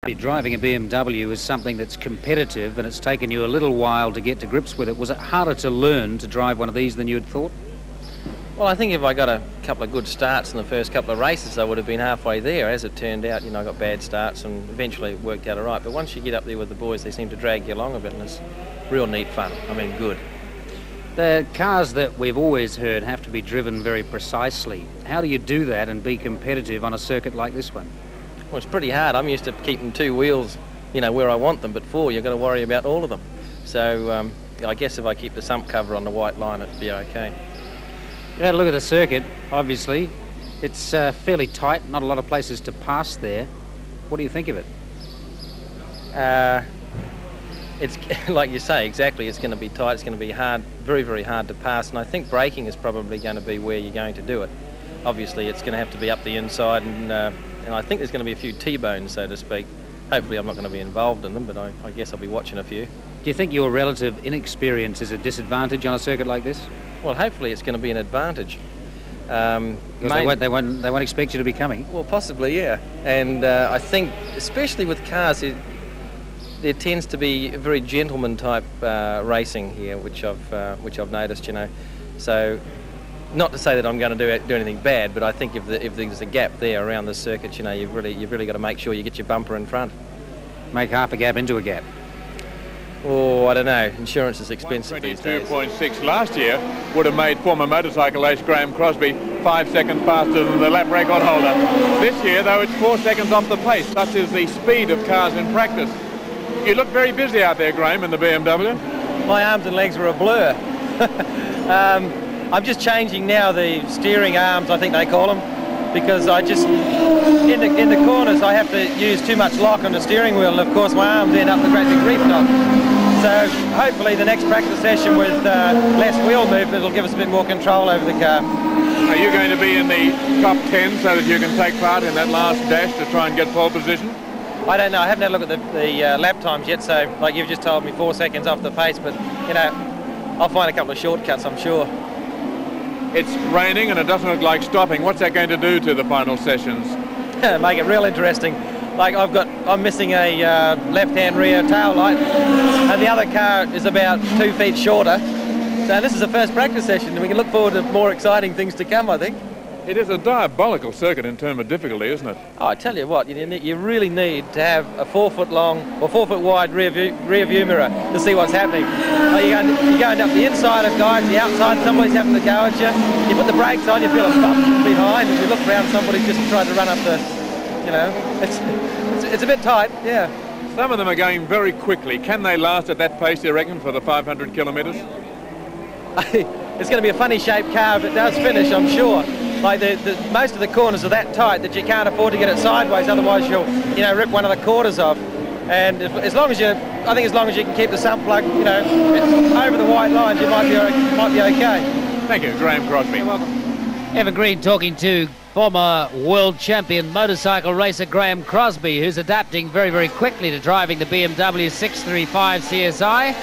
Driving a BMW is something that's competitive, and it's taken you a little while to get to grips with it. Was it harder to learn to drive one of these than you had thought? Well, I think if I got a couple of good starts in the first couple of races, I would have been halfway there. As it turned out, I got bad starts and eventually it worked out all right. But once you get up there with the boys, they seem to drag you along a bit, and it's real neat fun. I mean, good. The cars that we've always heard have to be driven very precisely. How do you do that and be competitive on a circuit like this one? Well, it's pretty hard. I'm used to keeping two wheels, where I want them, but four, you've got to worry about all of them. So I guess if I keep the sump cover on the white line, it'd be okay. You had a look at the circuit, obviously. It's fairly tight, not a lot of places to pass there. What do you think of it? It's like you say, exactly. It's going to be tight. It's going to be hard, very, very hard to pass. And I think braking is probably going to be where you're going to do it. Obviously, it's going to have to be up the inside, and I think there's going to be a few T-bones, so to speak. Hopefully, I'm not going to be involved in them, but I guess I'll be watching a few. Do you think your relative inexperience is a disadvantage on a circuit like this? Well, hopefully, it's going to be an advantage. They won't expect you to be coming. Well, possibly, yeah. And I think, especially with cars, there tends to be a very gentleman type racing here, which I've noticed. So, not to say that I'm going to do anything bad, but I think if there's a gap there around the circuit, you've really got to make sure you get your bumper in front. Make half a gap into a gap. Oh, I don't know. Insurance is expensive these days. 22.6 last year would have made former motorcycle ace Graham Crosby 5 seconds faster than the lap record holder. This year, though, it's 4 seconds off the pace. Such is the speed of cars in practice. You look very busy out there, Graham, in the BMW. My arms and legs were a blur. I'm just changing now the steering arms, I think they call them, because I just, in the corners, I have to use too much lock on the steering wheel, and of course my arms end up with a great big reef knot. So hopefully the next practice session with less wheel movement will give us a bit more control over the car. Are you going to be in the top 10 so that you can take part in that last dash to try and get pole position? I don't know. I haven't had a look at the lap times yet, so like you've just told me, 4 seconds off the pace, but I'll find a couple of shortcuts, I'm sure. It's raining and it doesn't look like stopping. What's that going to do to the final sessions? Make it real interesting. Like I'm missing a left-hand rear tail light, and the other car is about 2 feet shorter. So this is the first practice session, and we can look forward to more exciting things to come, I think. It is a diabolical circuit in terms of difficulty, isn't it? Oh, I tell you what, you really need to have a 4 foot long or 4 foot wide rear view mirror to see what's happening. You're going up the inside of guys, the outside, somebody's having to go at you. You put the brakes on, you feel a bump behind. If you look around, somebody's just trying to run up the, it's a bit tight, yeah. Some of them are going very quickly. Can they last at that pace, you reckon, for the 500 kilometres? It's going to be a funny shaped car if it does finish, I'm sure. Like most of the corners are that tight that you can't afford to get it sideways, otherwise you'll rip one of the quarters off. And as long as you can keep the sump plug over the white lines, you might be okay. Thank you, Graham Crosby. You're welcome. Evergreen talking to former world champion motorcycle racer Graham Crosby, who's adapting very, very quickly to driving the BMW 635 CSI.